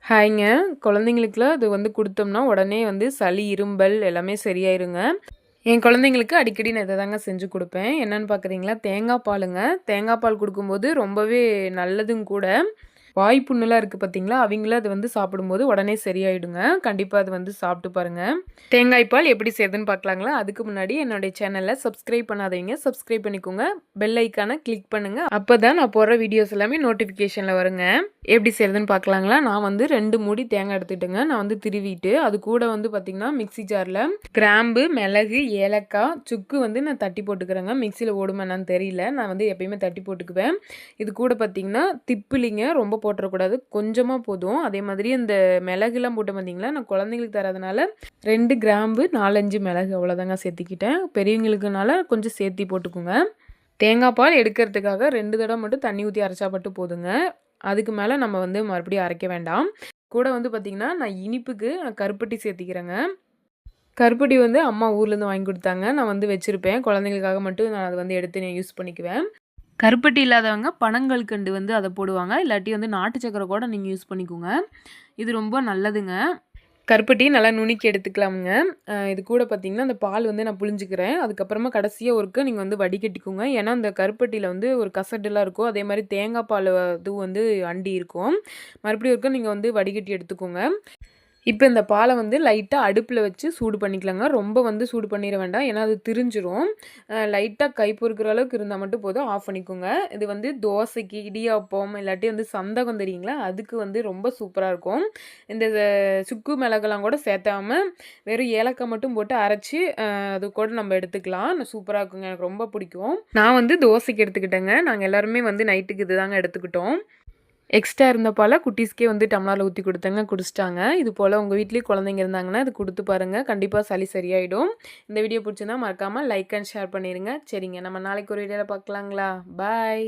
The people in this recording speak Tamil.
ஹாய்ங்க. குழந்தைங்களுக்குலாம் அது வந்து குடுத்தோம்னா, உடனே வந்து சளி, இரும்பல் எல்லாமே சரியாயிருங்க. என் குழந்தைங்களுக்கு அடிக்கடி நான் இத தாங்க செஞ்சு குடுப்பேன். என்னன்னு பார்க்குறீங்களா, தேங்காய் பாலுங்க. தேங்காய் பால் குடுக்கும்போது ரொம்பவே நல்லதும் கூட. வாய் புண்ணுலாம் இருக்கு பார்த்தீங்களா, அவிங்களும் அது வந்து சாப்பிடும்போது உடனே சரியாயிடுங்க. கண்டிப்பா அது வந்து சாப்பிட்டு பாருங்க. தேங்காய் பால் எப்படி செய்றதுன்னு பார்க்கலாங்களா? அதுக்கு முன்னாடி என்னுடைய சேனல சப்ஸ்கிரைப் பண்ணாதவங்க சப்ஸ்கிரைப் பண்ணிக்கோங்க. பெல் ஐக்கான கிளிக் பண்ணுங்க. அப்பதான் நான் போடுற வீடியோஸ் எல்லாமே நோட்டிஃபிகேஷன்ல வருங்க. எப்படி செய்றதுன்னு பார்க்கலாங்களா? நான் வந்து 2 மூடி தேங்காய் எடுத்துக்கிட்டேங்க. நான் வந்து திருவிட்டு, அது கூட வந்து பார்த்தீங்கன்னா, மிக்ஸி ஜார்ல கிராம்பு, மிளகு, ஏலக்காய், சுக்கு வந்து நான் தட்டி போட்டுக்கிறேங்க. மிக்ஸியில ஓடுமா என்னான்னு தெரியல. நான் வந்து எப்பயுமே தட்டி போட்டுக்குவேன். இது கூட பார்த்தீங்கன்னா, திப்பிலிங்க ரொம்ப போட்டுறக்கூடாது. கொஞ்சமா போதும். அதே மாதிரி இந்த மிளகுலாம் போட்டேன் பார்த்தீங்களா, நான் குழந்தைங்களுக்கு தரதுனால 2 கிராம்பு, 4, 5 மிளகு அவ்வளோதாங்க சேர்த்திக்கிட்டேன். பெரியவங்களுக்குனால கொஞ்சம் சேர்த்தி போட்டுக்கோங்க. தேங்காய் பால் எடுக்கிறதுக்காக 2 தடவ மட்டும் தண்ணி ஊத்தி அரைச்சா மட்டும் போதுங்க. அதுக்கு மேல நம்ம வந்து மறுபடியும் அரைக்க வேண்டாம். கூட வந்து பார்த்தீங்கன்னா, நான் இனிப்புக்கு கருப்பட்டி சேர்த்திக்கிறேங்க. கருப்பட்டி வந்து அம்மா ஊர்லேருந்து வாங்கி குடுத்தாங்க. நான் வந்து வச்சிருப்பேன். குழந்தைங்களுக்காக மட்டும் நான் அத வந்து எடுத்து நான் யூஸ் பண்ணிக்குவேன். கருப்பட்டி இல்லாதவங்க பனங்கல்கண்டு வந்து அத போடுவாங்க. இல்லாட்டி வந்து நாட்டு சர்க்கரை கூட நீங்க யூஸ் பண்ணிக்கோங்க. இது ரொம்ப நல்லதுங்க. கருப்பட்டி நல்லா நுணுக்கி எடுத்துக்கலாமுங்க. இது கூட பார்த்தீங்கன்னா, அந்த பால் வந்து நான் புழிஞ்சுக்கிறேன். அதுக்கப்புறமா கடைசியா ஒருக்க நீங்க வந்து வடிகட்டிக்கோங்க. ஏன்னா, அந்த கருப்பட்டியில வந்து ஒரு கசடுலாம் இருக்கும். அதே மாரி தேங்காய் பால் இதுவும் வந்து அண்டி இருக்கும். மறுபடியும் ஒருக்க நீங்க வந்து வடிகட்டி எடுத்துக்கோங்க. இப்ப இந்த பால வந்து லைட்டா அடுப்புல வச்சு சூடு பண்ணிக்கலாங்க. ரொம்ப வந்து சூடு பண்ணிற வேண்டாம். ஏன்னா, அது திரிஞ்சிரும். லைட்டா கை பொறுக்கிற அளவுக்கு இருந்தா மட்டும் போதும். ஆஃப் பண்ணிக்கோங்க. இது வந்து தோசைக்கு, இடியாப்பம் இல்லாட்டி வந்து சந்தகம் தெரியுங்களா? அதுக்கு வந்து ரொம்ப சூப்பரா இருக்கும். இந்த சுக்கு, மிளகெல்லாம் கூட சேர்த்தாம வெறும் ஏலக்காய் மட்டும் போட்டு அரைச்சு அது கூட நம்ம எடுத்துக்கலாம். சூப்பரா இருக்குங்க. எனக்கு ரொம்ப பிடிக்கும். நான் வந்து தோசைக்கு எடுத்துக்கிட்டேங்க. நாங்க எல்லாருமே வந்து நைட்டுக்கு இதுதாங்க எடுத்துக்கிட்டோம். எக்ஸ்ட்ரா இருந்த பால குட்டீஸ்க்கே வந்து டம்ளர்ல ஊத்தி குடுத்தேங்க, குடிச்சிட்டாங்க. இது போல உங்க வீட்லயும் குழந்தைங்க இருந்தாங்கன்னா, இது குடுத்து பாருங்க. கண்டிப்பா சளி சரியாயிடும். இந்த வீடியோ புடிச்சிருந்தா மறக்காம லைக் அண்ட் ஷேர் பண்ணிருங்க. சரிங்க, நம்ம நாளைக்கு ஒரு வீடியோல பார்க்கலாங்களா? பாய்.